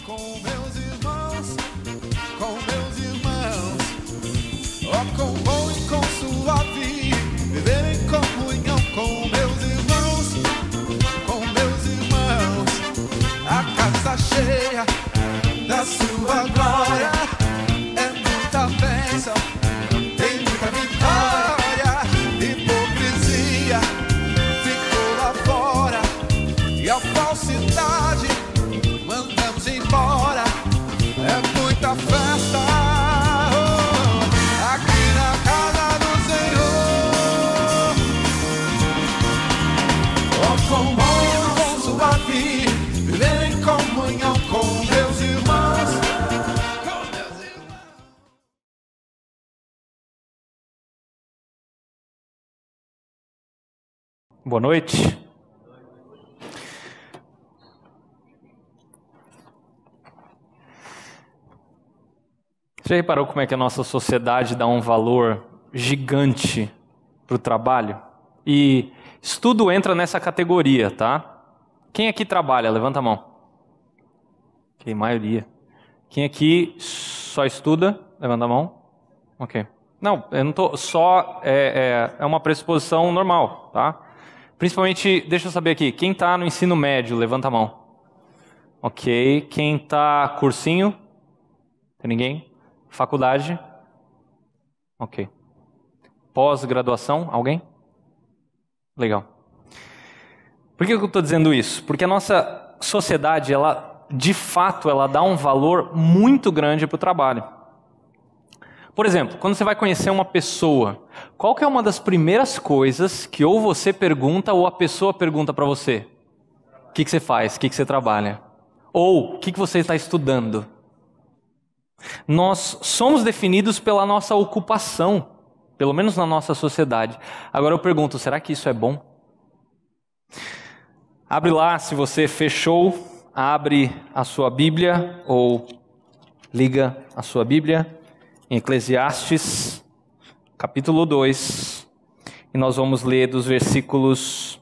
com meus irmãos, oh, quão bom e quão suave viver em comunhão com meus irmãos, a casa cheia da sua glória, é muita bênção, tem muita vitória, hipocrisia ficou lá fora, e a falsidade mandamos embora, é muita festa, aqui na casa do Senhor. Oh, quão bom e quão suave viver em comunhão com meus irmãos, Boa noite. Você já reparou como é que a nossa sociedade dá um valor gigante para o trabalho? E isso tudo entra nessa categoria, tá? Quem aqui trabalha? Levanta a mão. Ok, maioria. Quem aqui só estuda? Levanta a mão. Ok. Não, eu não tô só... É uma pressuposição normal, tá? Principalmente, deixa eu saber aqui, quem está no ensino médio? Levanta a mão. Ok. Quem está cursinho? Tem ninguém? Faculdade? Ok. Pós-graduação? Alguém? Legal. Por que eu estou dizendo isso? Porque a nossa sociedade, ela, de fato, ela dá um valor muito grande para o trabalho. Por exemplo, quando você vai conhecer uma pessoa, qual que é uma das primeiras coisas que ou você pergunta ou a pessoa pergunta para você? O que você faz? O que você trabalha? Ou o que você está estudando? Nós somos definidos pela nossa ocupação, pelo menos na nossa sociedade. Agora eu pergunto, será que isso é bom? Abre lá, se você fechou, abre a sua Bíblia ou liga a sua Bíblia em Eclesiastes, capítulo 2, e nós vamos ler dos versículos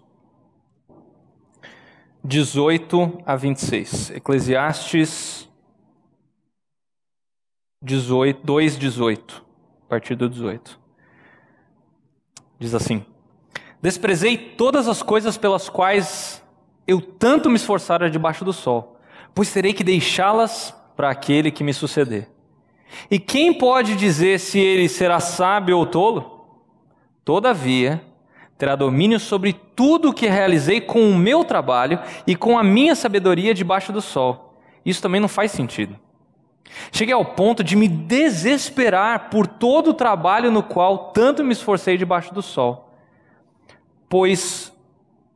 18 a 26. Eclesiastes 2:18, a partir do 18. Diz assim: desprezei todas as coisas pelas quais eu tanto me esforçara debaixo do sol, pois terei que deixá-las para aquele que me suceder. E quem pode dizer se ele será sábio ou tolo? Todavia, terá domínio sobre tudo o que realizei com o meu trabalho e com a minha sabedoria debaixo do sol. Isso também não faz sentido. Cheguei ao ponto de me desesperar por todo o trabalho no qual tanto me esforcei debaixo do sol. Pois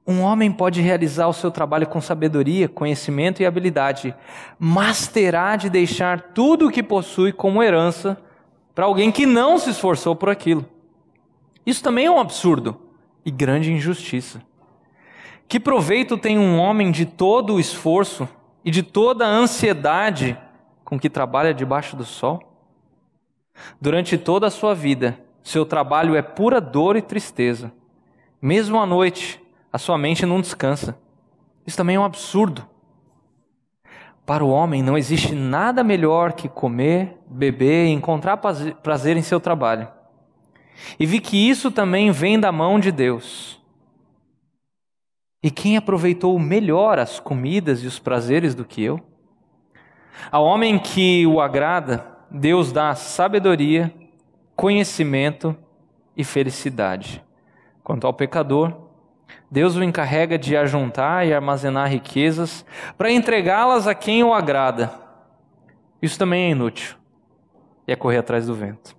um homem pode realizar o seu trabalho com sabedoria, conhecimento e habilidade, mas terá de deixar tudo o que possui como herança para alguém que não se esforçou por aquilo. Isso também é um absurdo e grande injustiça. Que proveito tem um homem de todo o esforço e de toda a ansiedade com que trabalha debaixo do sol? Durante toda a sua vida, seu trabalho é pura dor e tristeza. Mesmo à noite, a sua mente não descansa. Isso também é um absurdo. Para o homem não existe nada melhor que comer, beber e encontrar prazer em seu trabalho. E vi que isso também vem da mão de Deus. E quem aproveitou melhor as comidas e os prazeres do que eu? Ao homem que o agrada, Deus dá sabedoria, conhecimento e felicidade. Quanto ao pecador, Deus o encarrega de ajuntar e armazenar riquezas para entregá-las a quem o agrada. Isso também é inútil e é correr atrás do vento.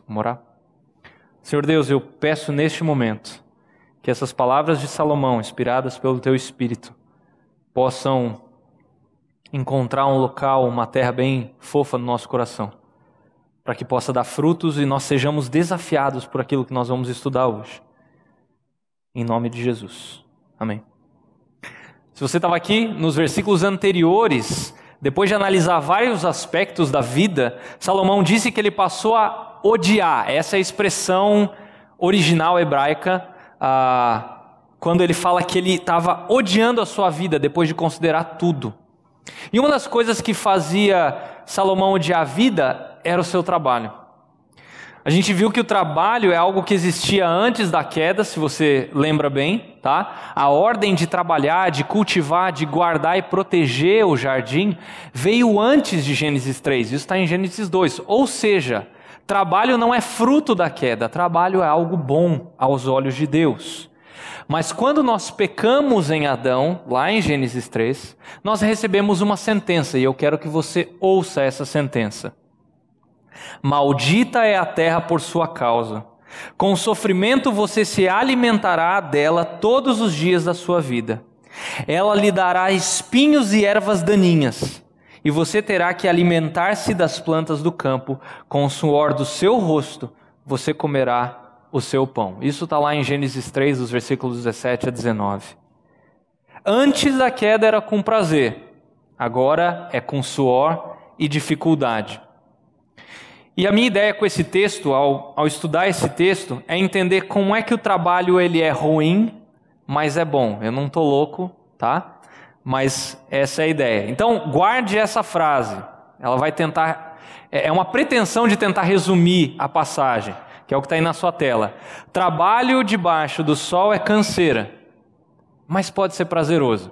Vamos orar? Senhor Deus, eu peço neste momento que essas palavras de Salomão, inspiradas pelo Teu Espírito, possam encontrar um local, uma terra bem fofa no nosso coração, para que possa dar frutos e nós sejamos desafiados por aquilo que nós vamos estudar hoje. Em nome de Jesus. Amém. Se você estava aqui nos versículos anteriores, depois de analisar vários aspectos da vida, Salomão disse que ele passou a odiar. Essa é a expressão original hebraica, quando ele fala que ele estava odiando a sua vida depois de considerar tudo. E uma das coisas que fazia Salomão odiar a vida era o seu trabalho. A gente viu que o trabalho é algo que existia antes da queda, se você lembra bem, tá? A ordem de trabalhar, de cultivar, de guardar e proteger o jardim veio antes de Gênesis 3, isso está em Gênesis 2. Ou seja, trabalho não é fruto da queda, trabalho é algo bom aos olhos de Deus. Mas quando nós pecamos em Adão, lá em Gênesis 3, nós recebemos uma sentença, e eu quero que você ouça essa sentença. Maldita é a terra por sua causa. Com sofrimento você se alimentará dela todos os dias da sua vida. Ela lhe dará espinhos e ervas daninhas, e você terá que alimentar-se das plantas do campo. Com o suor do seu rosto você comerá o seu pão. Isso está lá em Gênesis 3, dos versículos 17 a 19. Antes da queda era com prazer, agora é com suor e dificuldade. E a minha ideia com esse texto, ao estudar esse texto, é entender como é que o trabalho ele é ruim, mas é bom. Eu não estou louco, tá? Mas essa é a ideia. Então, guarde essa frase. Ela vai tentar... É uma pretensão de tentar resumir a passagem, que é o que está aí na sua tela. Trabalho debaixo do sol é canseira, mas pode ser prazeroso.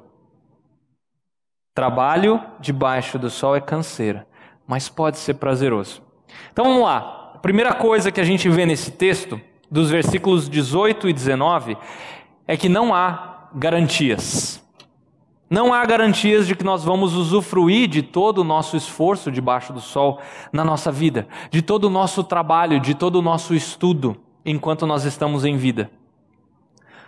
Trabalho debaixo do sol é canseira, mas pode ser prazeroso. Então vamos lá. A primeira coisa que a gente vê nesse texto, dos versículos 18 e 19, é que não há garantias. Não há garantias de que nós vamos usufruir de todo o nosso esforço debaixo do sol na nossa vida, de todo o nosso trabalho, de todo o nosso estudo, enquanto nós estamos em vida.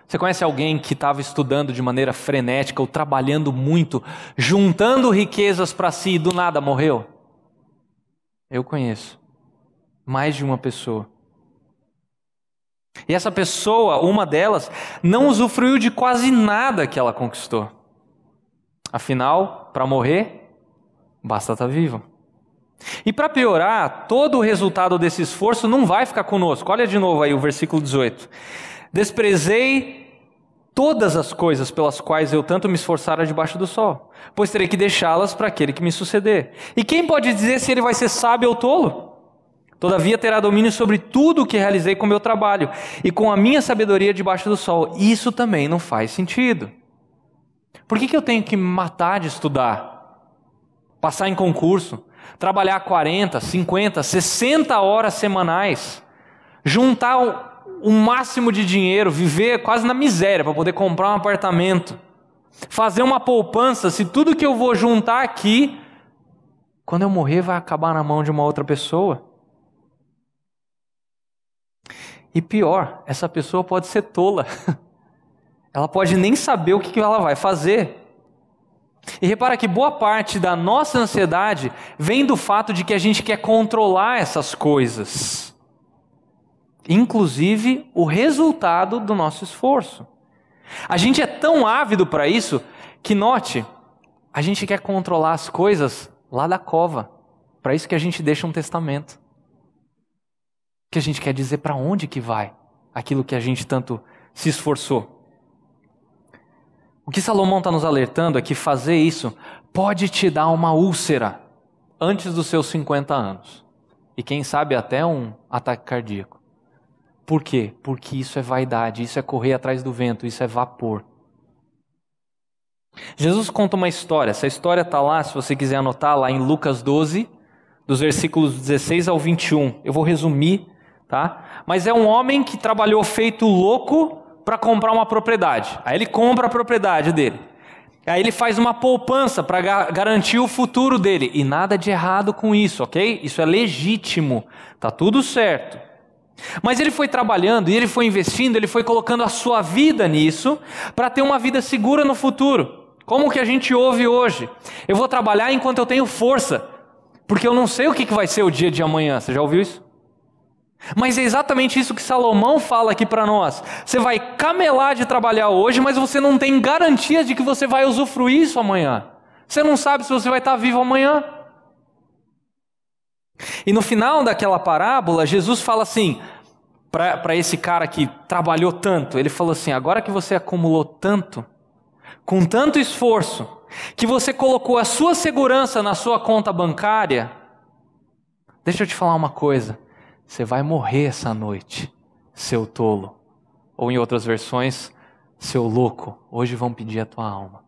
Você conhece alguém que estava estudando de maneira frenética ou trabalhando muito, juntando riquezas para si e do nada morreu? Eu conheço mais de uma pessoa. E essa pessoa, uma delas, não usufruiu de quase nada que ela conquistou. Afinal, para morrer, basta estar vivo. E para piorar, todo o resultado desse esforço não vai ficar conosco. Olha de novo aí o versículo 18. Desprezei todas as coisas pelas quais eu tanto me esforçara debaixo do sol, pois terei que deixá-las para aquele que me suceder. E quem pode dizer se ele vai ser sábio ou tolo? Todavia terá domínio sobre tudo o que realizei com o meu trabalho e com a minha sabedoria debaixo do sol. Isso também não faz sentido. Por que eu tenho que me matar de estudar? Passar em concurso? Trabalhar 40, 50, 60 horas semanais? Juntar o máximo de dinheiro, viver quase na miséria para poder comprar um apartamento? Fazer uma poupança, se tudo que eu vou juntar aqui, quando eu morrer vai acabar na mão de uma outra pessoa? E pior, essa pessoa pode ser tola. Ela pode nem saber o que ela vai fazer. E repara que boa parte da nossa ansiedade vem do fato de que a gente quer controlar essas coisas. Inclusive o resultado do nosso esforço. A gente é tão ávido para isso que, note, a gente quer controlar as coisas lá da cova. Para isso que a gente deixa um testamento. Que a gente quer dizer para onde que vai aquilo que a gente tanto se esforçou. O que Salomão está nos alertando é que fazer isso pode te dar uma úlcera antes dos seus 50 anos. E quem sabe até um ataque cardíaco. Por quê? Porque isso é vaidade, isso é correr atrás do vento, isso é vapor. Jesus conta uma história, essa história está lá, se você quiser anotar, lá em Lucas 12, dos versículos 16 ao 21. Eu vou resumir, tá? Mas é um homem que trabalhou feito louco para comprar uma propriedade. Aí ele compra a propriedade dele. Aí ele faz uma poupança para garantir o futuro dele. E nada de errado com isso, ok? Isso é legítimo, tá tudo certo. Mas ele foi trabalhando e ele foi investindo, ele foi colocando a sua vida nisso para ter uma vida segura no futuro. Como que a gente ouve hoje? Eu vou trabalhar enquanto eu tenho força, porque eu não sei o que vai ser o dia de amanhã. Você já ouviu isso? Mas é exatamente isso que Salomão fala aqui para nós. Você vai camelar de trabalhar hoje, mas você não tem garantias de que você vai usufruir isso amanhã. Você não sabe se você vai estar vivo amanhã. E no final daquela parábola, Jesus fala assim, para esse cara que trabalhou tanto, ele falou assim, agora que você acumulou tanto, com tanto esforço, que você colocou a sua segurança na sua conta bancária, deixa eu te falar uma coisa, você vai morrer essa noite, seu tolo. Ou em outras versões, seu louco, hoje vão pedir a tua alma.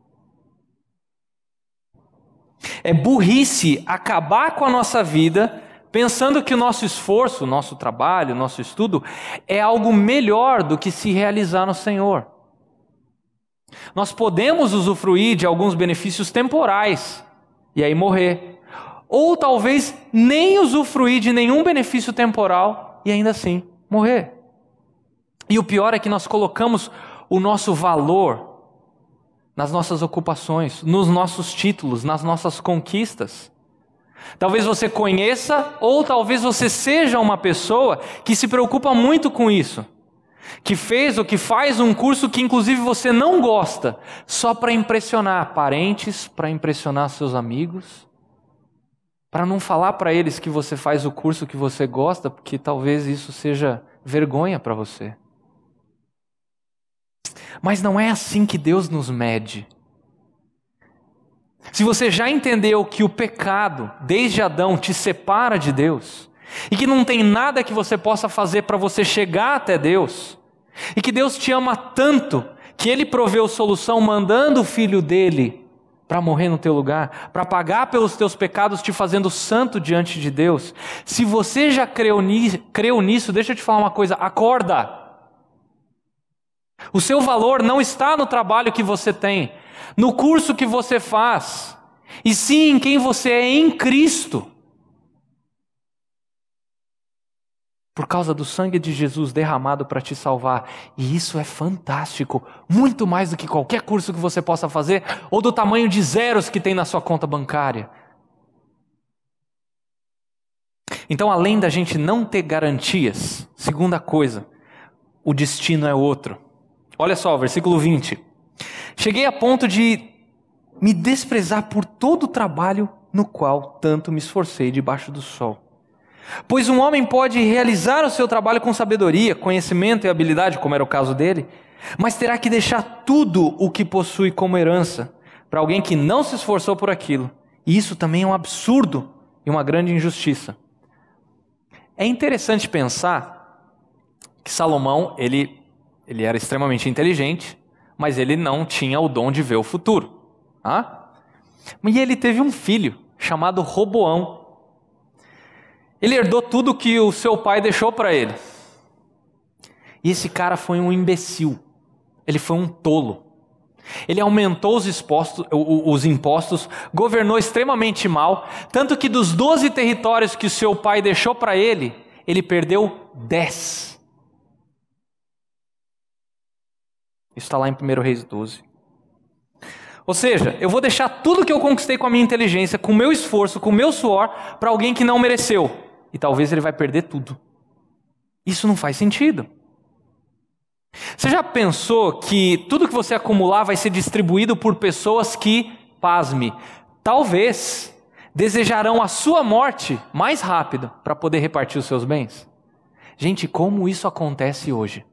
É burrice acabar com a nossa vida pensando que o nosso esforço, o nosso trabalho, o nosso estudo é algo melhor do que se realizar no Senhor. Nós podemos usufruir de alguns benefícios temporais e aí morrer. Ou talvez nem usufruir de nenhum benefício temporal e ainda assim morrer. E o pior é que nós colocamos o nosso valor nas nossas ocupações, nos nossos títulos, nas nossas conquistas. Talvez você conheça ou talvez você seja uma pessoa que se preocupa muito com isso. Que fez ou que faz um curso que inclusive você não gosta, só para impressionar parentes, para impressionar seus amigos, para não falar para eles que você faz o curso que você gosta, porque talvez isso seja vergonha para você. Mas não é assim que Deus nos mede. Se você já entendeu que o pecado, desde Adão, te separa de Deus, e que não tem nada que você possa fazer para você chegar até Deus, e que Deus te ama tanto, que Ele proveu solução mandando o Filho dEle para morrer no teu lugar, para pagar pelos teus pecados, te fazendo santo diante de Deus. Se você já creu nisso, deixa eu te falar uma coisa, acorda! O seu valor não está no trabalho que você tem, no curso que você faz, e sim em quem você é em Cristo. Por causa do sangue de Jesus derramado para te salvar. E isso é fantástico, muito mais do que qualquer curso que você possa fazer, ou do tamanho de zeros que tem na sua conta bancária. Então, além da gente não ter garantias, segunda coisa, o destino é outro. Olha só, versículo 20. Cheguei a ponto de me desprezar por todo o trabalho no qual tanto me esforcei debaixo do sol. Pois um homem pode realizar o seu trabalho com sabedoria, conhecimento e habilidade, como era o caso dele, mas terá que deixar tudo o que possui como herança para alguém que não se esforçou por aquilo. E isso também é um absurdo e uma grande injustiça. É interessante pensar que Salomão, ele era extremamente inteligente, mas ele não tinha o dom de ver o futuro. E ele teve um filho chamado Roboão. Ele herdou tudo que o seu pai deixou para ele. E esse cara foi um imbecil. Ele foi um tolo. Ele aumentou os impostos, governou extremamente mal, tanto que dos 12 territórios que o seu pai deixou para ele, ele perdeu 10. Isso está lá em 1 Reis 12. Ou seja, eu vou deixar tudo que eu conquistei com a minha inteligência, com o meu esforço, com o meu suor, para alguém que não mereceu. E talvez ele vai perder tudo. Isso não faz sentido. Você já pensou que tudo que você acumular vai ser distribuído por pessoas que, pasme, talvez desejarão a sua morte mais rápido para poder repartir os seus bens? Gente, como isso acontece hoje?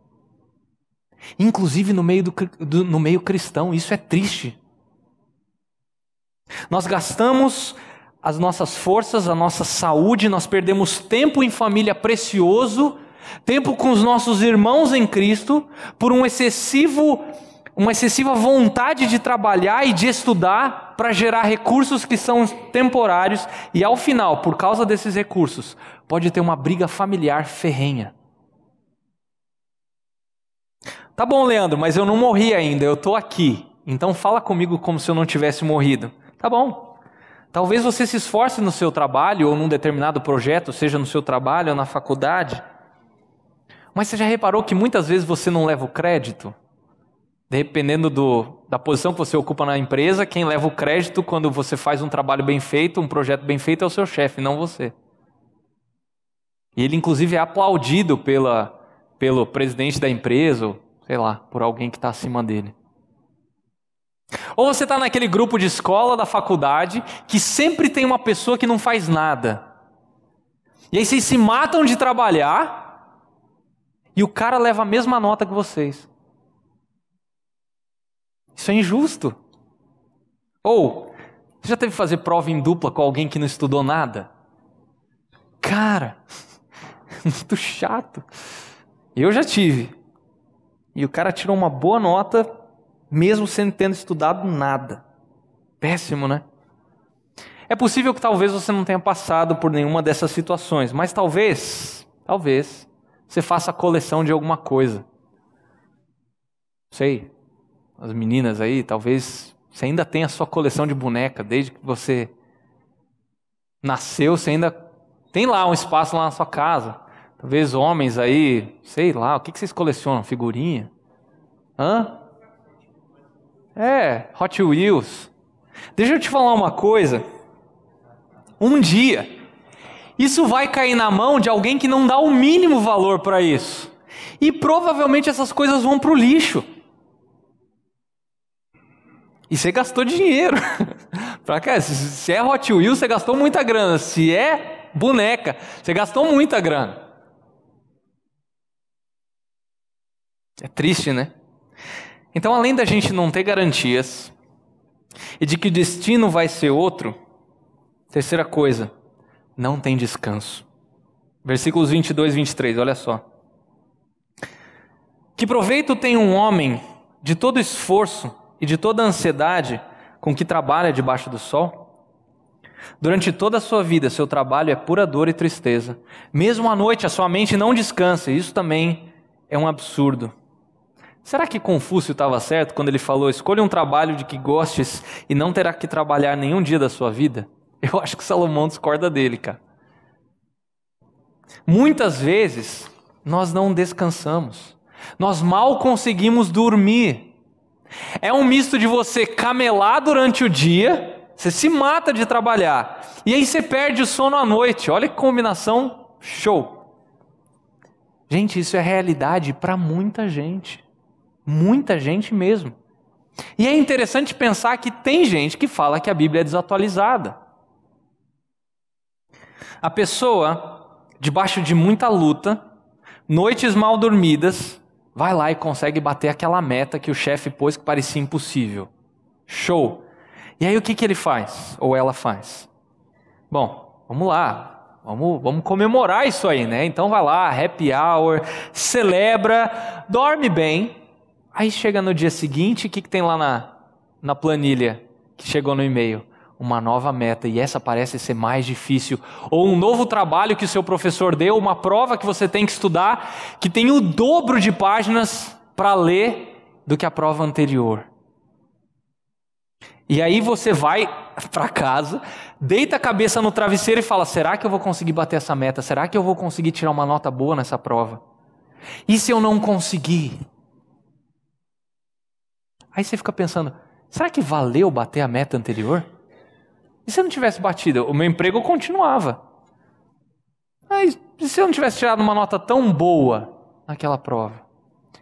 Inclusive no meio cristão, isso é triste. Nós gastamos as nossas forças, a nossa saúde, nós perdemos tempo em família precioso, tempo com os nossos irmãos em Cristo, por uma excessiva vontade de trabalhar e de estudar para gerar recursos que são temporários e ao final, por causa desses recursos, pode ter uma briga familiar ferrenha. Tá bom, Leandro, mas eu não morri ainda, eu estou aqui, então fala comigo como se eu não tivesse morrido. Tá bom. Talvez você se esforce no seu trabalho ou num determinado projeto, seja no seu trabalho ou na faculdade. Mas você já reparou que muitas vezes você não leva o crédito? Dependendo da posição que você ocupa na empresa, quem leva o crédito quando você faz um trabalho bem feito, um projeto bem feito, é o seu chefe, não você. E ele inclusive é aplaudido pelo presidente da empresa, ou sei lá, por alguém que está acima dele. Ou você está naquele grupo de escola, da faculdade, que sempre tem uma pessoa que não faz nada. E aí vocês se matam de trabalhar e o cara leva a mesma nota que vocês. Isso é injusto. Ou, você já teve que fazer prova em dupla com alguém que não estudou nada? Cara, muito chato. Eu já tive. E o cara tirou uma boa nota, mesmo sem tendo estudado nada. Péssimo, né? É possível que talvez você não tenha passado por nenhuma dessas situações, mas talvez, você faça a coleção de alguma coisa. Sei, as meninas aí, talvez você ainda tenha a sua coleção de boneca, desde que você nasceu, você ainda tem lá um espaço lá na sua casa. Talvez homens aí, sei lá, o que vocês colecionam? Figurinha? Hã? Hot Wheels. Deixa eu te falar uma coisa. Um dia, isso vai cair na mão de alguém que não dá o mínimo valor para isso. E provavelmente essas coisas vão para o lixo. E você gastou dinheiro. Pra cá, se é Hot Wheels, você gastou muita grana. Se é boneca, você gastou muita grana. É triste, né? Então, além da gente não ter garantias e de que o destino vai ser outro, terceira coisa, não tem descanso. Versículos 22 e 23, olha só. Que proveito tem um homem de todo esforço e de toda ansiedade com que trabalha debaixo do sol? Durante toda a sua vida, seu trabalho é pura dor e tristeza. Mesmo à noite, a sua mente não descansa. Isso também é um absurdo. Será que Confúcio estava certo quando ele falou: escolha um trabalho de que gostes e não terá que trabalhar nenhum dia da sua vida? Eu acho que Salomão discorda dele, cara. Muitas vezes, nós não descansamos. Nós mal conseguimos dormir. É um misto de você camelar durante o dia, você se mata de trabalhar, e aí você perde o sono à noite. Olha que combinação show. Gente, isso é realidade para muita gente. Muita gente mesmo. E é interessante pensar que tem gente que fala que a Bíblia é desatualizada. A pessoa, debaixo de muita luta, noites mal dormidas, vai lá e consegue bater aquela meta que o chefe pôs que parecia impossível. Show! E aí o que ele faz? Ou ela faz? Bom, vamos lá. Vamos comemorar isso aí, né? Então vai lá, happy hour, celebra, dorme bem. Aí chega no dia seguinte, o que tem lá na planilha que chegou no e-mail? Uma nova meta, e essa parece ser mais difícil. Ou um novo trabalho que o seu professor deu, uma prova que você tem que estudar, que tem o dobro de páginas para ler do que a prova anterior. E aí você vai para casa, deita a cabeça no travesseiro e fala: será que eu vou conseguir bater essa meta? Será que eu vou conseguir tirar uma nota boa nessa prova? E se eu não conseguir? Aí você fica pensando: será que valeu bater a meta anterior? E se eu não tivesse batido, o meu emprego continuava. Mas e se eu não tivesse tirado uma nota tão boa naquela prova?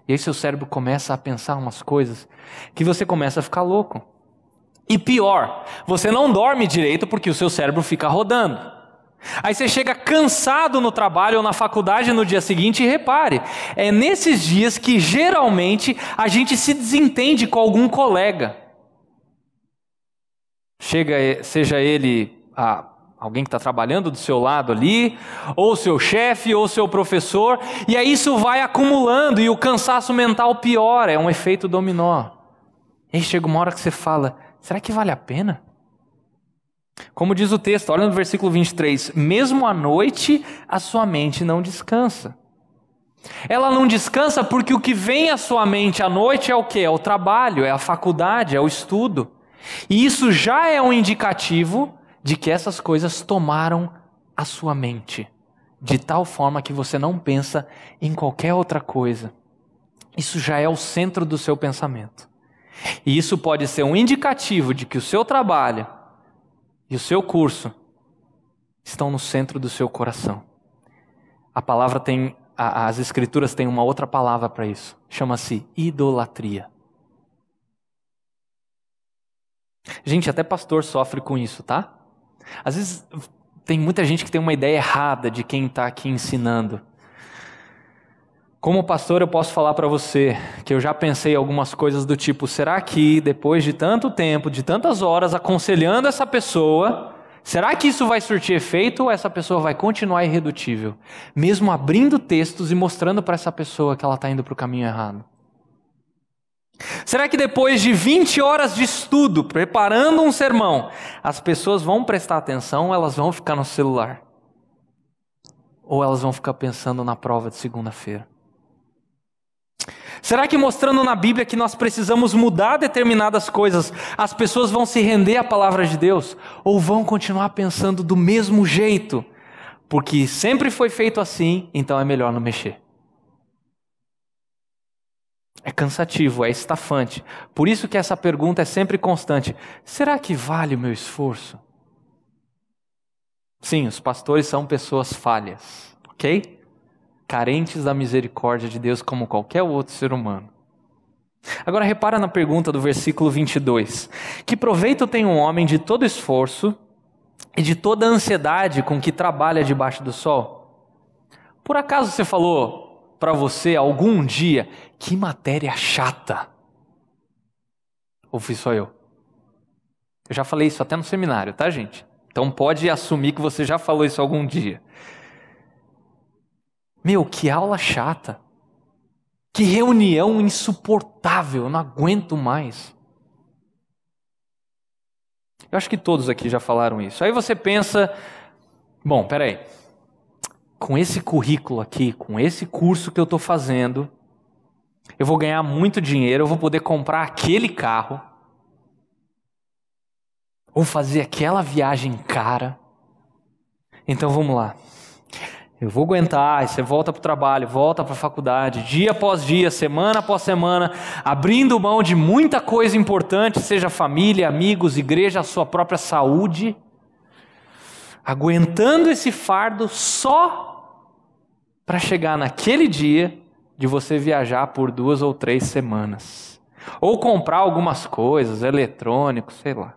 E aí seu cérebro começa a pensar umas coisas que você começa a ficar louco. E pior, você não dorme direito porque o seu cérebro fica rodando. Aí você chega cansado no trabalho ou na faculdade no dia seguinte, e repare, é nesses dias que geralmente a gente se desentende com algum colega. Seja ele alguém que está trabalhando do seu lado ali, ou seu chefe, ou seu professor, e aí isso vai acumulando e o cansaço mental piora, é um efeito dominó. E aí chega uma hora que você fala: será que vale a pena? Como diz o texto, olha no versículo 23, mesmo à noite a sua mente não descansa. Ela não descansa porque o que vem à sua mente à noite é o quê? É o trabalho, é a faculdade, é o estudo. E isso já é um indicativo de que essas coisas tomaram a sua mente, de tal forma que você não pensa em qualquer outra coisa. Isso já é o centro do seu pensamento. E isso pode ser um indicativo de que o seu trabalho e o seu curso estão no centro do seu coração. As escrituras têm uma outra palavra para isso. Chama-se idolatria. Gente, até pastor sofre com isso, tá? Às vezes tem muita gente que tem uma ideia errada de quem está aqui ensinando. Como pastor, eu posso falar para você que eu já pensei algumas coisas do tipo, será que depois de tanto tempo, de tantas horas aconselhando essa pessoa, será que isso vai surtir efeito ou essa pessoa vai continuar irredutível? Mesmo abrindo textos e mostrando para essa pessoa que ela está indo para o caminho errado. Será que depois de 20 horas de estudo, preparando um sermão, as pessoas vão prestar atenção ou elas vão ficar no celular? Ou elas vão ficar pensando na prova de segunda-feira? Será que mostrando na Bíblia que nós precisamos mudar determinadas coisas, as pessoas vão se render à palavra de Deus? Ou vão continuar pensando do mesmo jeito? Porque sempre foi feito assim, então é melhor não mexer. É cansativo, é estafante. Por isso que essa pergunta é sempre constante. Será que vale o meu esforço? Sim, os pastores são pessoas falhas, ok? Carentes da misericórdia de Deus como qualquer outro ser humano. Agora repara na pergunta do versículo 22. Que proveito tem um homem de todo esforço e de toda ansiedade com que trabalha debaixo do sol? Por acaso você falou para você algum dia, que matéria chata? Ou fui só eu? Eu já falei isso até no seminário, tá, gente? Então pode assumir que você já falou isso algum dia. Meu, que aula chata. Que reunião insuportável, eu não aguento mais. Eu acho que todos aqui já falaram isso. Aí você pensa, bom, peraí. Com esse currículo aqui, com esse curso que eu estou fazendo, eu vou ganhar muito dinheiro, eu vou poder comprar aquele carro, ou fazer aquela viagem cara. Então vamos lá. Eu vou aguentar, aí você volta para o trabalho, volta para a faculdade, dia após dia, semana após semana, abrindo mão de muita coisa importante, seja família, amigos, igreja, a sua própria saúde, aguentando esse fardo só para chegar naquele dia de você viajar por 2 ou 3 semanas. Ou comprar algumas coisas, eletrônicos, sei lá.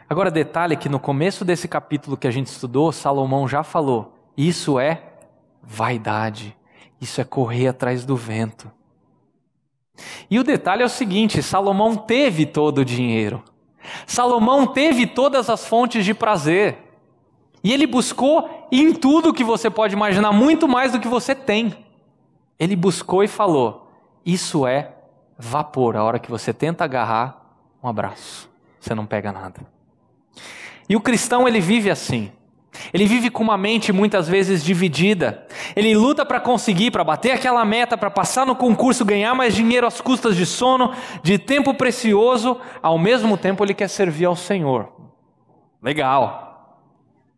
Agora, detalhe que no começo desse capítulo que a gente estudou, Salomão já falou, isso é vaidade, isso é correr atrás do vento. E o detalhe é o seguinte, Salomão teve todo o dinheiro, Salomão teve todas as fontes de prazer, e ele buscou em tudo que você pode imaginar, muito mais do que você tem. Ele buscou e falou, isso é vapor, a hora que você tenta agarrar, um abraço, você não pega nada. E o cristão, ele vive assim. Ele vive com uma mente muitas vezes dividida. Ele luta para conseguir, para bater aquela meta, para passar no concurso, ganhar mais dinheiro às custas de sono, de tempo precioso. Ao mesmo tempo, ele quer servir ao Senhor. Legal.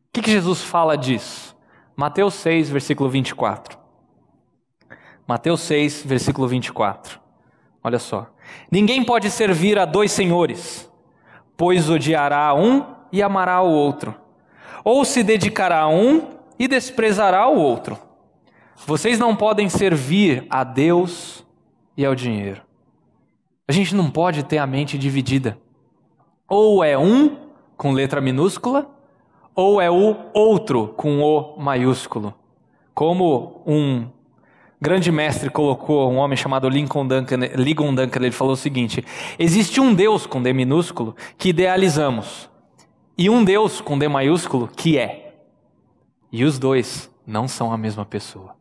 O que Jesus fala disso? Mateus 6, versículo 24. Mateus 6, versículo 24. Olha só. Ninguém pode servir a 2 senhores, pois odiará um e amará o outro, ou se dedicará a um e desprezará o outro. Vocês não podem servir a Deus e ao dinheiro. A gente não pode ter a mente dividida. Ou é um com letra minúscula, ou é o outro com o maiúsculo. Como um grande mestre colocou, um homem chamado Ligon Duncan, ele falou o seguinte, existe um Deus com D minúsculo que idealizamos, e um Deus com D maiúsculo que é. E os dois não são a mesma pessoa.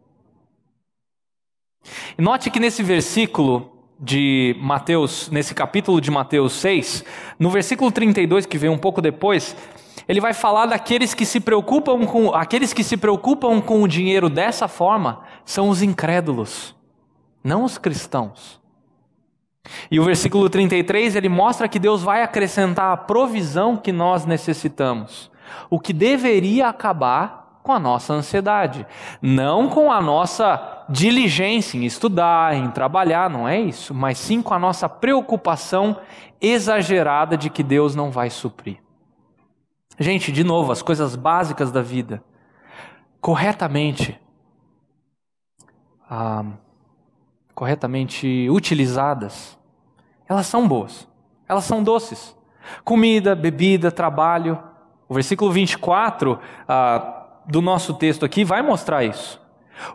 E note que nesse versículo de Mateus, nesse capítulo de Mateus 6, no versículo 32, que vem um pouco depois, ele vai falar daqueles que se preocupam com o dinheiro dessa forma, são os incrédulos, não os cristãos. E o versículo 33, ele mostra que Deus vai acrescentar a provisão que nós necessitamos, o que deveria acabar com a nossa ansiedade, não com a nossa diligência em estudar, em trabalhar, não é isso, mas sim com a nossa preocupação exagerada de que Deus não vai suprir. Gente, de novo, as coisas básicas da vida, corretamente utilizadas, elas são boas, elas são doces. Comida, bebida, trabalho. O versículo 24 do nosso texto aqui vai mostrar isso.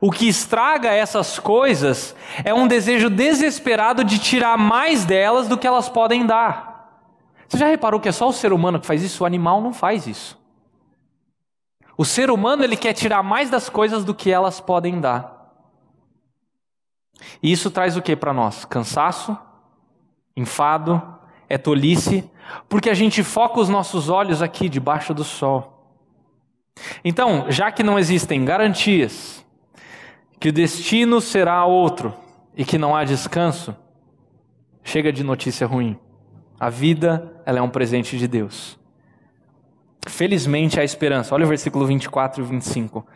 O que estraga essas coisas é um desejo desesperado de tirar mais delas do que elas podem dar. Você já reparou que é só o ser humano que faz isso? O animal não faz isso. O ser humano, ele quer tirar mais das coisas do que elas podem dar. E isso traz o que para nós? Cansaço, enfado, é tolice, porque a gente foca os nossos olhos aqui debaixo do sol. Então, já que não existem garantias, que o destino será outro e que não há descanso, chega de notícia ruim. A vida, ela é um presente de Deus. Felizmente há esperança. Olha o versículo 24 e 25.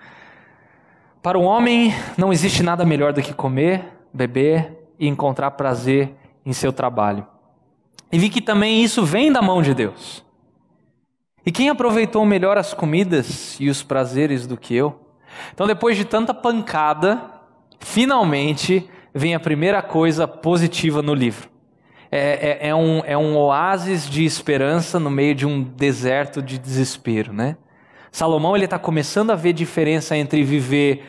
Para o homem não existe nada melhor do que comer, beber e encontrar prazer em seu trabalho. E vi que também isso vem da mão de Deus. E quem aproveitou melhor as comidas e os prazeres do que eu? Então, depois de tanta pancada, finalmente vem a primeira coisa positiva no livro. É um oásis de esperança no meio de um deserto de desespero, né? Salomão está começando a ver diferença entre viver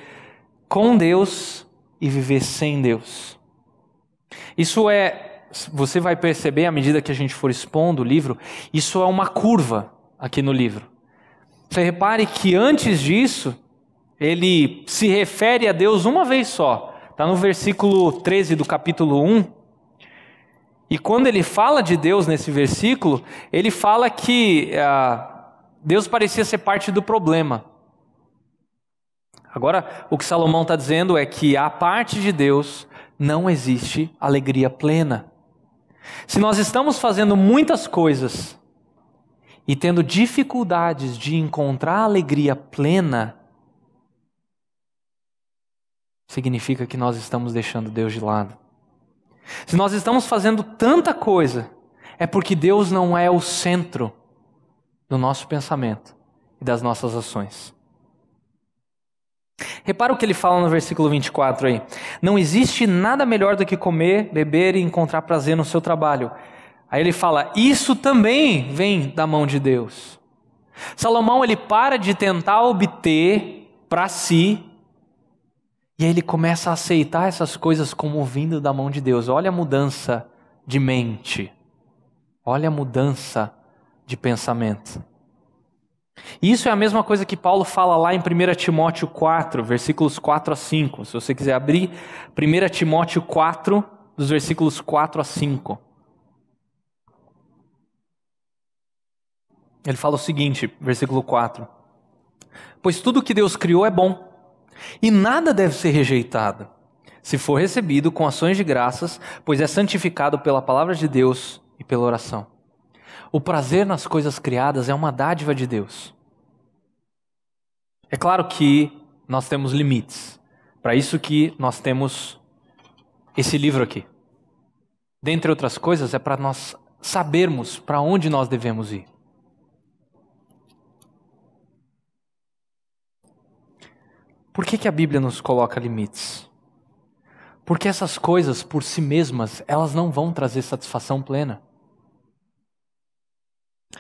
com Deus e viver sem Deus. Isso você vai perceber à medida que a gente for expondo o livro, isso é uma curva aqui no livro. Você repare que antes disso, ele se refere a Deus uma vez só. Está no versículo 13 do capítulo 1. E quando ele fala de Deus nesse versículo, ele fala que Deus parecia ser parte do problema. Agora, o que Salomão está dizendo é que a parte de Deus não existe alegria plena. Se nós estamos fazendo muitas coisas e tendo dificuldades de encontrar alegria plena, significa que nós estamos deixando Deus de lado. Se nós estamos fazendo tanta coisa, é porque Deus não é o centro do nosso pensamento e das nossas ações. Repara o que ele fala no versículo 24 aí. Não existe nada melhor do que comer, beber e encontrar prazer no seu trabalho. Aí ele fala, isso também vem da mão de Deus. Salomão, ele para de tentar obter para si, e aí ele começa a aceitar essas coisas como vindo da mão de Deus. Olha a mudança de mente. Olha a mudança de pensamento. Isso é a mesma coisa que Paulo fala lá em 1 Timóteo 4, versículos 4 a 5. Se você quiser abrir 1 Timóteo 4, dos versículos 4 a 5. Ele fala o seguinte, versículo 4. Pois tudo que Deus criou é bom. E nada deve ser rejeitado, se for recebido com ações de graças, pois é santificado pela palavra de Deus e pela oração. O prazer nas coisas criadas é uma dádiva de Deus. É claro que nós temos limites. Para isso que nós temos esse livro aqui. Dentre outras coisas, é para nós sabermos para onde nós devemos ir. Por que a Bíblia nos coloca limites? Porque essas coisas, por si mesmas, elas não vão trazer satisfação plena.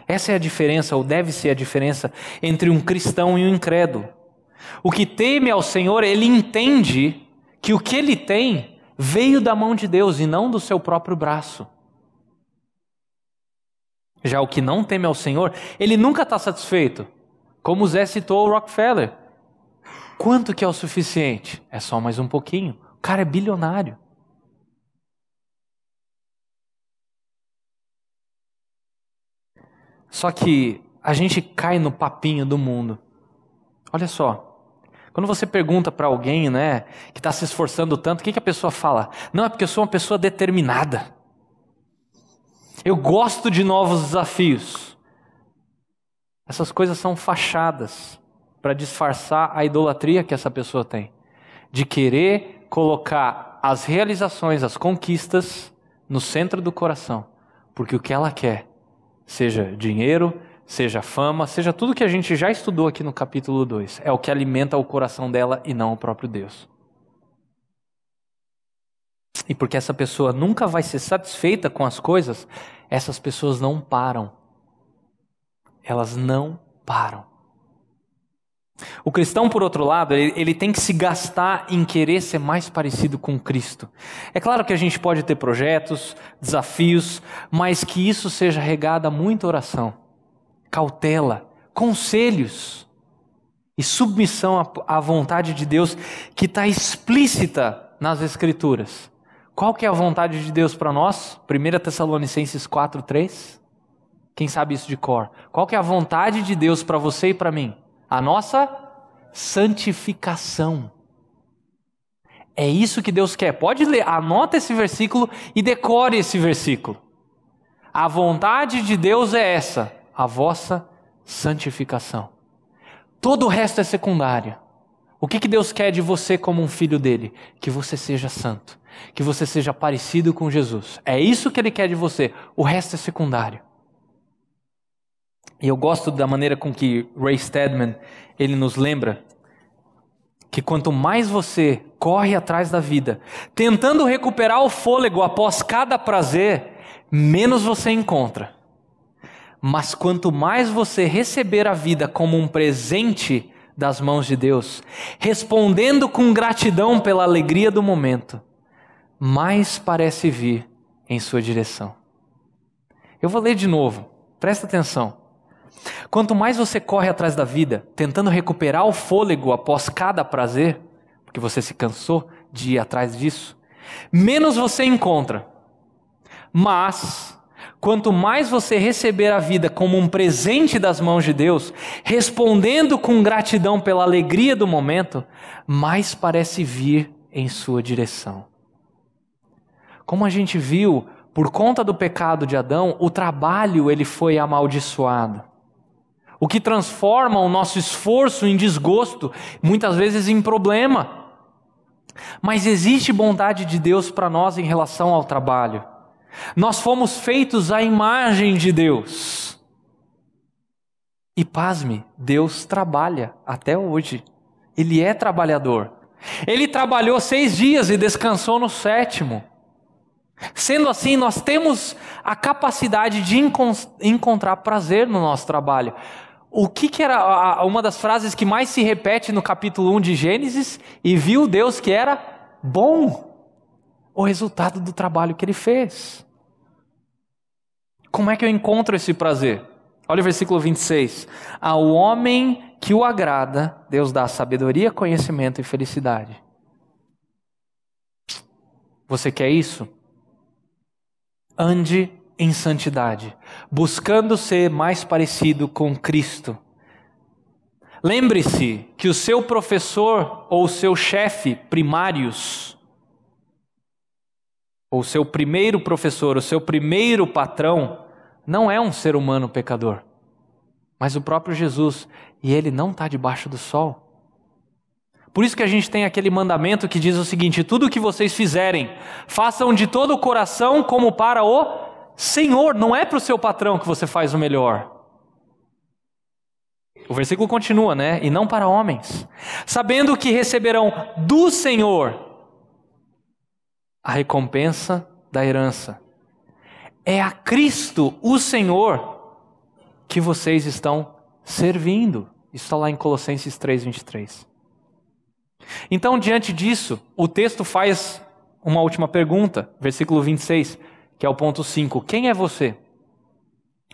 Essa é a diferença, ou deve ser a diferença, entre um cristão e um incrédulo. O que teme ao Senhor, ele entende que o que ele tem veio da mão de Deus e não do seu próprio braço. Já o que não teme ao Senhor, ele nunca está satisfeito. Como o Zé citou o Rockefeller. Quanto que é o suficiente? É só mais um pouquinho. O cara é bilionário. Só que a gente cai no papinho do mundo. Olha só. Quando você pergunta para alguém, né, que está se esforçando tanto, o que a pessoa fala? Não, é porque eu sou uma pessoa determinada. Eu gosto de novos desafios. Essas coisas são fachadas para disfarçar a idolatria que essa pessoa tem, de querer colocar as realizações, as conquistas no centro do coração, porque o que ela quer, seja dinheiro, seja fama, seja tudo que a gente já estudou aqui no capítulo 2, é o que alimenta o coração dela e não o próprio Deus. E porque essa pessoa nunca vai ser satisfeita com as coisas, essas pessoas não param. Elas não param. O cristão, por outro lado, ele tem que se gastar em querer ser mais parecido com Cristo. É claro que a gente pode ter projetos, desafios, mas que isso seja regado a muita oração, cautela, conselhos e submissão à vontade de Deus que está explícita nas Escrituras. Qual que é a vontade de Deus para nós? 1 Tessalonicenses 4:3. Quem sabe isso de cor? Qual que é a vontade de Deus para você e para mim? A nossa santificação. É isso que Deus quer. Pode ler, anota esse versículo e decore esse versículo. A vontade de Deus é essa, a vossa santificação. Todo o resto é secundário. O que Deus quer de você como um filho dele? Que você seja santo, que você seja parecido com Jesus. É isso que ele quer de você. O resto é secundário. E eu gosto da maneira com que Ray Stedman, ele nos lembra que quanto mais você corre atrás da vida, tentando recuperar o fôlego após cada prazer, menos você encontra. Mas quanto mais você receber a vida como um presente das mãos de Deus, respondendo com gratidão pela alegria do momento, mais parece vir em sua direção. Eu vou ler de novo, presta atenção. Quanto mais você corre atrás da vida, tentando recuperar o fôlego após cada prazer, porque você se cansou de ir atrás disso, menos você encontra. Mas, quanto mais você receber a vida como um presente das mãos de Deus, respondendo com gratidão pela alegria do momento, mais parece vir em sua direção. Como a gente viu, por conta do pecado de Adão, o trabalho ele foi amaldiçoado. O que transforma o nosso esforço em desgosto, muitas vezes em problema. Mas existe bondade de Deus para nós em relação ao trabalho. Nós fomos feitos à imagem de Deus. E pasme, Deus trabalha até hoje. Ele é trabalhador. Ele trabalhou 6 dias e descansou no 7º. Sendo assim, nós temos a capacidade de encontrar prazer no nosso trabalho. O que era uma das frases que mais se repete no capítulo 1 de Gênesis? E viu Deus que era bom o resultado do trabalho que ele fez. Como é que eu encontro esse prazer? Olha o versículo 26. Ao homem que o agrada, Deus dá sabedoria, conhecimento e felicidade. Você quer isso? Ande em santidade, buscando ser mais parecido com Cristo. Lembre-se que o seu professor ou o seu chefe primários, ou o seu primeiro professor, o seu primeiro patrão, não é um ser humano pecador, mas o próprio Jesus, e ele não está debaixo do sol. Por isso que a gente tem aquele mandamento que diz o seguinte: tudo o que vocês fizerem, façam de todo o coração como para o Senhor, não é para o seu patrão que você faz o melhor. O versículo continua, né? E não para homens, sabendo que receberão do Senhor a recompensa da herança. É a Cristo, o Senhor, que vocês estão servindo. Isso está lá em Colossenses 3:23. Então, diante disso, o texto faz uma última pergunta, versículo 26, que é o ponto 5. Quem é você?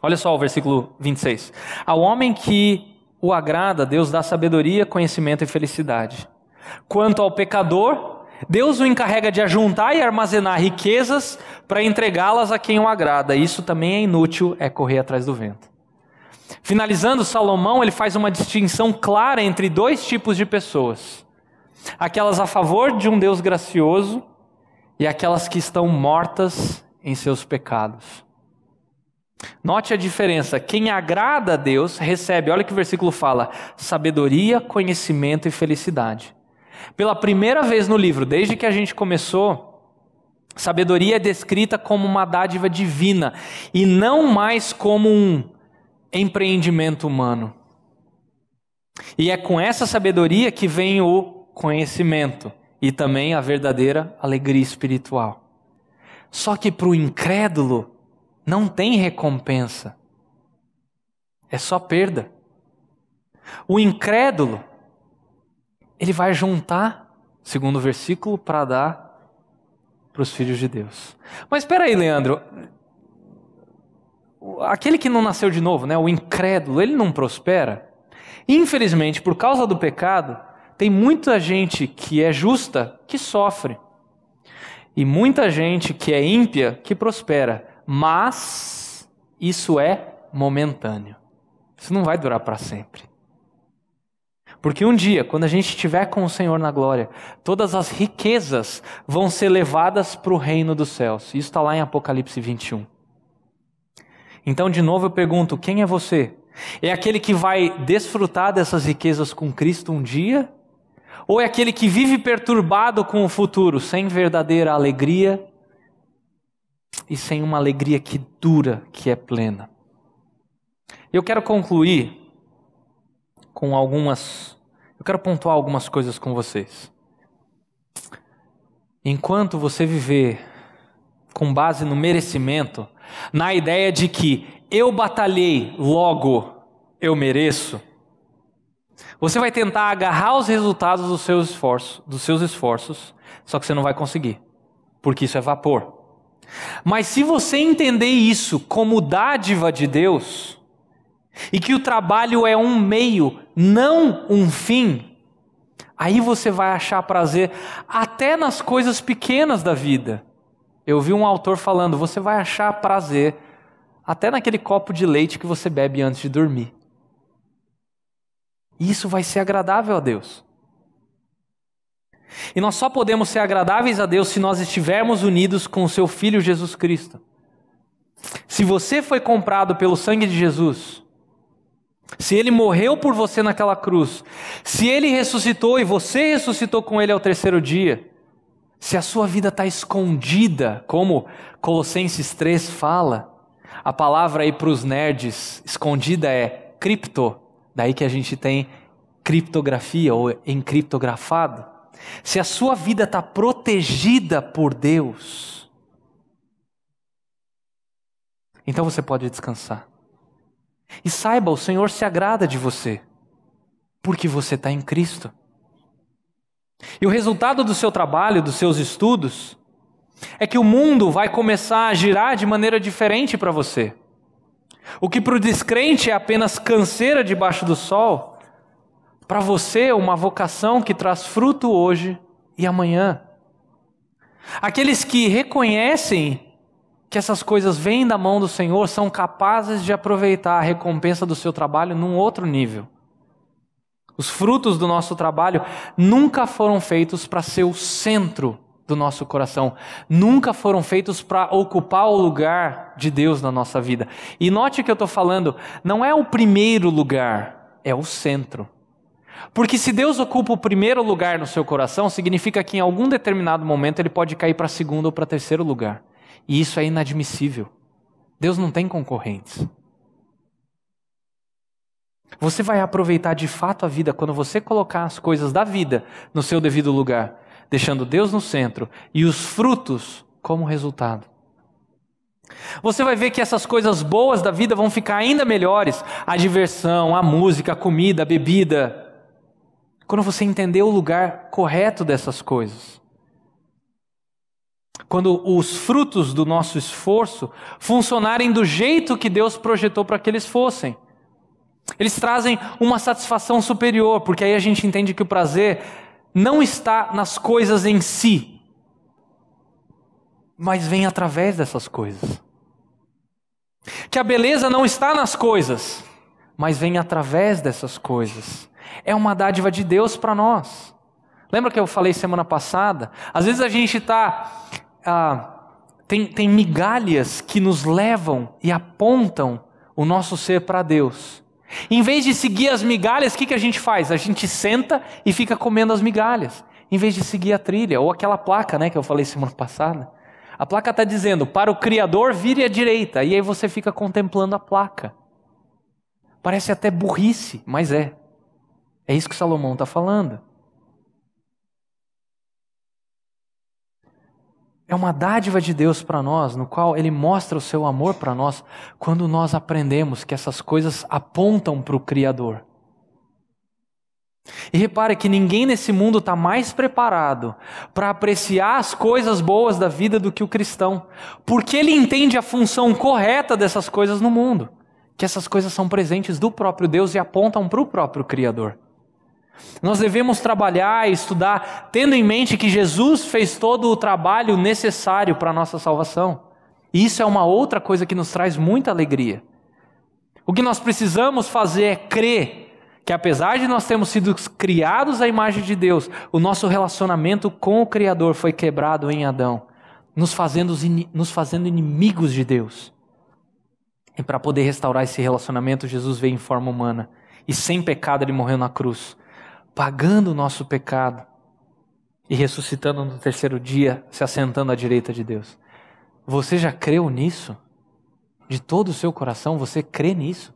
Olha só o versículo 26. Ao homem que o agrada, Deus dá sabedoria, conhecimento e felicidade. Quanto ao pecador, Deus o encarrega de ajuntar e armazenar riquezas para entregá-las a quem o agrada. Isso também é inútil, é correr atrás do vento. Finalizando, Salomão ele faz uma distinção clara entre 2 tipos de pessoas. Aquelas a favor de um Deus gracioso e aquelas que estão mortas em seus pecados. Note a diferença. Quem agrada a Deus recebe, olha que o versículo fala, sabedoria, conhecimento e felicidade. Pela primeira vez no livro, desde que a gente começou, sabedoria é descrita como uma dádiva divina e não mais como um empreendimento humano. E é com essa sabedoria que vem o conhecimento e também a verdadeira alegria espiritual. Só que para o incrédulo não tem recompensa. É só perda. O incrédulo, Ele vai juntar, segundo o versículo, para dar para os filhos de Deus. Mas espera aí, Leandro. Aquele que não nasceu de novo, né, o incrédulo, ele não prospera? Infelizmente, por causa do pecado, tem muita gente que é justa que sofre. E muita gente que é ímpia que prospera. Mas isso é momentâneo. Isso não vai durar para sempre. Porque um dia, quando a gente estiver com o Senhor na glória, todas as riquezas vão ser levadas para o reino dos céus. Isso está lá em Apocalipse 21. Então, de novo eu pergunto, quem é você? É aquele que vai desfrutar dessas riquezas com Cristo um dia? Ou é aquele que vive perturbado com o futuro, sem verdadeira alegria e sem uma alegria que dura, que é plena? Eu quero concluir com eu quero pontuar algumas coisas com vocês. Enquanto você viver com base no merecimento, na ideia de que eu batalhei, logo eu mereço, você vai tentar agarrar os resultados dos seus esforços, só que você não vai conseguir, porque isso é vapor. Mas se você entender isso como dádiva de Deus, e que o trabalho é um meio, não um fim, aí você vai achar prazer até nas coisas pequenas da vida. Eu vi um autor falando, você vai achar prazer até naquele copo de leite que você bebe antes de dormir. Isso vai ser agradável a Deus. E nós só podemos ser agradáveis a Deus se nós estivermos unidos com o seu Filho Jesus Cristo. Se você foi comprado pelo sangue de Jesus, se Ele morreu por você naquela cruz, se Ele ressuscitou e você ressuscitou com Ele ao terceiro dia, se a sua vida está escondida, como Colossenses 3 fala, a palavra aí para os nerds, escondida é cripto, daí que a gente tem criptografia ou encriptografado. Se a sua vida está protegida por Deus, então você pode descansar. E saiba, o Senhor se agrada de você, porque você está em Cristo. E o resultado do seu trabalho, dos seus estudos, é que o mundo vai começar a girar de maneira diferente para você. O que para o descrente é apenas canseira debaixo do sol, para você é uma vocação que traz fruto hoje e amanhã. Aqueles que reconhecem que essas coisas vêm da mão do Senhor são capazes de aproveitar a recompensa do seu trabalho num outro nível. Os frutos do nosso trabalho nunca foram feitos para ser o centro do nosso coração. Nunca foram feitos para ocupar o lugar de Deus na nossa vida. E note que eu estou falando, não é o primeiro lugar, é o centro. Porque se Deus ocupa o primeiro lugar no seu coração, significa que em algum determinado momento Ele pode cair para segundo ou para terceiro lugar. E isso é inadmissível. Deus não tem concorrentes. Você vai aproveitar de fato a vida quando você colocar as coisas da vida no seu devido lugar, deixando Deus no centro e os frutos como resultado. Você vai ver que essas coisas boas da vida vão ficar ainda melhores. A diversão, a música, a comida, a bebida. Quando você entender o lugar correto dessas coisas. Quando os frutos do nosso esforço funcionarem do jeito que Deus projetou para que eles fossem. Eles trazem uma satisfação superior, porque aí a gente entende que o prazer não está nas coisas em si, mas vem através dessas coisas. Que a beleza não está nas coisas, mas vem através dessas coisas. É uma dádiva de Deus para nós. Lembra que eu falei semana passada? Às vezes a gente tem migalhas que nos levam e apontam o nosso ser para Deus. Em vez de seguir as migalhas, o que a gente faz? A gente senta e fica comendo as migalhas, em vez de seguir a trilha, ou aquela placa, né, que eu falei semana passada. A placa está dizendo, para o Criador vire à direita, e aí você fica contemplando a placa. Parece até burrice, mas é. É isso que Salomão está falando. É uma dádiva de Deus para nós, no qual Ele mostra o seu amor para nós, quando nós aprendemos que essas coisas apontam para o Criador. E repare que ninguém nesse mundo está mais preparado para apreciar as coisas boas da vida do que o cristão, porque ele entende a função correta dessas coisas no mundo, que essas coisas são presentes do próprio Deus e apontam para o próprio Criador. Nós devemos trabalhar e estudar tendo em mente que Jesus fez todo o trabalho necessário para a nossa salvação. E isso é uma outra coisa que nos traz muita alegria. O que nós precisamos fazer é crer que apesar de nós termos sido criados à imagem de Deus, o nosso relacionamento com o Criador foi quebrado em Adão, nos fazendo inimigos de Deus. E para poder restaurar esse relacionamento, Jesus veio em forma humana. E sem pecado ele morreu na cruz, pagando o nosso pecado e ressuscitando no terceiro dia, se assentando à direita de Deus. Você já creu nisso? De todo o seu coração, você crê nisso?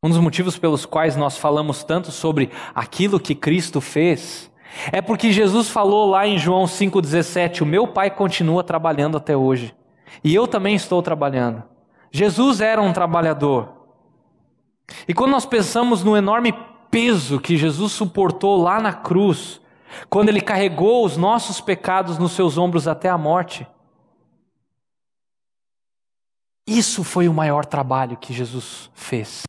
Um dos motivos pelos quais nós falamos tanto sobre aquilo que Cristo fez é porque Jesus falou lá em João 5,17, o meu Pai continua trabalhando até hoje e eu também estou trabalhando. Jesus era um trabalhador. E quando nós pensamos no enorme peso que Jesus suportou lá na cruz, quando ele carregou os nossos pecados nos seus ombros até a morte, isso foi o maior trabalho que Jesus fez.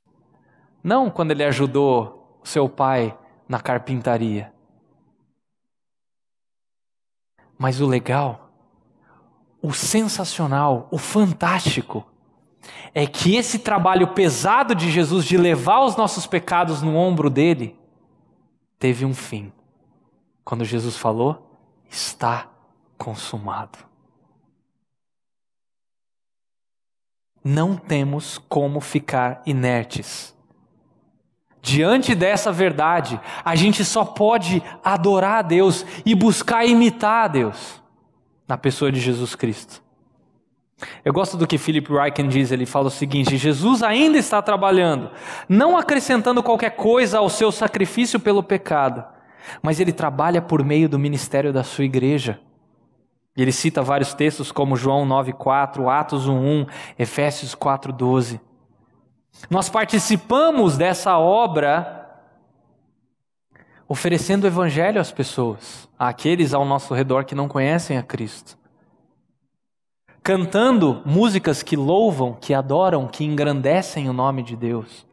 Não quando ele ajudou seu pai na carpintaria. Mas o legal, o sensacional, o fantástico, é que esse trabalho pesado de Jesus de levar os nossos pecados no ombro dele, teve um fim. Quando Jesus falou, está consumado. Não temos como ficar inertes. Diante dessa verdade, a gente só pode adorar a Deus e buscar imitar a Deus na pessoa de Jesus Cristo. Eu gosto do que Philip Ryken diz, ele fala o seguinte: Jesus ainda está trabalhando, não acrescentando qualquer coisa ao seu sacrifício pelo pecado, mas ele trabalha por meio do ministério da sua igreja. Ele cita vários textos como João 9,4, Atos 1,1, Efésios 4,12. Nós participamos dessa obra oferecendo o evangelho às pessoas, àqueles ao nosso redor que não conhecem a Cristo. Cantando músicas que louvam, que adoram, que engrandecem o nome de Deus.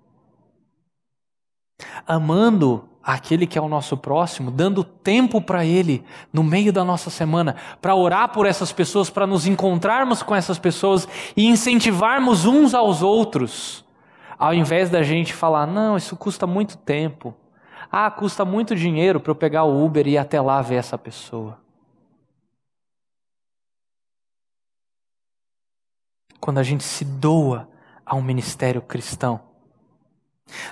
Amando aquele que é o nosso próximo, dando tempo para ele no meio da nossa semana, para orar por essas pessoas, para nos encontrarmos com essas pessoas e incentivarmos uns aos outros. Ao invés da gente falar, não, isso custa muito tempo. Custa muito dinheiro para eu pegar o Uber e ir até lá ver essa pessoa. Quando a gente se doa a um ministério cristão,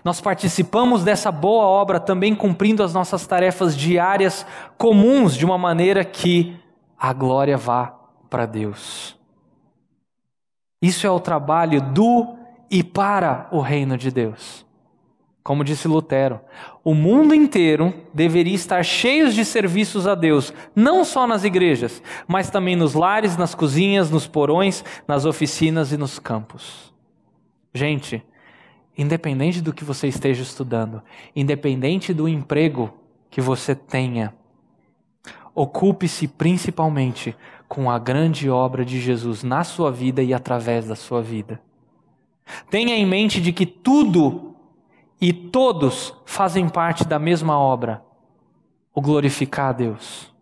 nós participamos dessa boa obra também cumprindo as nossas tarefas diárias comuns de uma maneira que a glória vá para Deus. Isso é o trabalho do e para o reino de Deus. Como disse Lutero, o mundo inteiro deveria estar cheio de serviços a Deus, não só nas igrejas, mas também nos lares, nas cozinhas, nos porões, nas oficinas e nos campos. Gente, independente do que você esteja estudando, independente do emprego que você tenha, ocupe-se principalmente com a grande obra de Jesus na sua vida e através da sua vida. Tenha em mente de que tudo e todos fazem parte da mesma obra, o glorificar a Deus.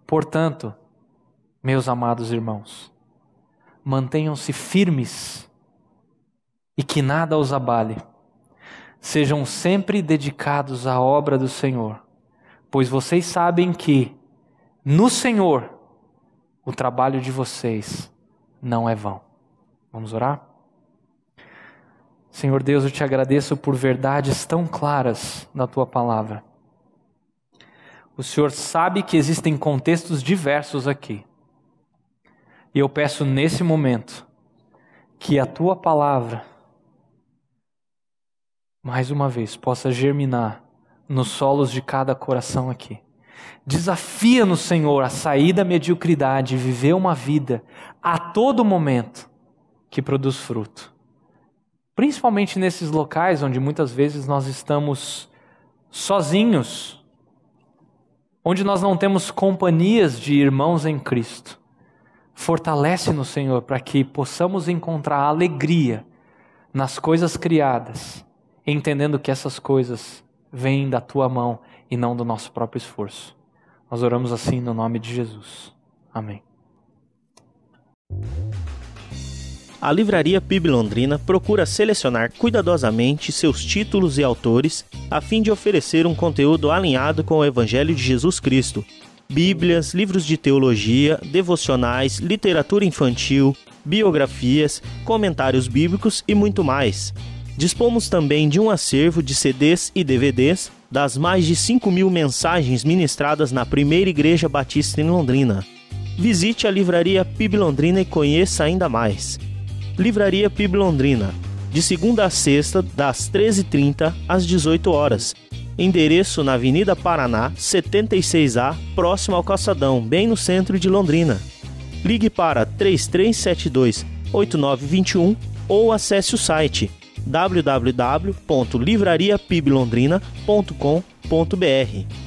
Portanto, meus amados irmãos, mantenham-se firmes e que nada os abale. Sejam sempre dedicados à obra do Senhor, pois vocês sabem que, no Senhor, o trabalho de vocês não é vão. Vamos orar? Senhor Deus, eu te agradeço por verdades tão claras na tua palavra. O Senhor sabe que existem contextos diversos aqui. E eu peço nesse momento que a tua palavra, mais uma vez, possa germinar nos solos de cada coração aqui. Desafia-nos, Senhor, a sair da mediocridade e viver uma vida a todo momento que produz fruto. principalmente nesses locais onde muitas vezes nós estamos sozinhos, onde nós não temos companhias de irmãos em Cristo. Fortalece-nos, Senhor, para que possamos encontrar alegria nas coisas criadas, entendendo que essas coisas vêm da Tua mão e não do nosso próprio esforço. Nós oramos assim no nome de Jesus. Amém. A Livraria PIB Londrina procura selecionar cuidadosamente seus títulos e autores a fim de oferecer um conteúdo alinhado com o Evangelho de Jesus Cristo. Bíblias, livros de teologia, devocionais, literatura infantil, biografias, comentários bíblicos e muito mais. Dispomos também de um acervo de CDs e DVDs das mais de 5.000 mensagens ministradas na Primeira Igreja Batista em Londrina. Visite a Livraria PIB Londrina e conheça ainda mais. Livraria PIB Londrina, de segunda a sexta, das 13h30 às 18 horas. Endereço na Avenida Paraná, 76A, próximo ao Calçadão, bem no centro de Londrina. Ligue para 3372-8921 ou acesse o site www.livrariapiblondrina.com.br.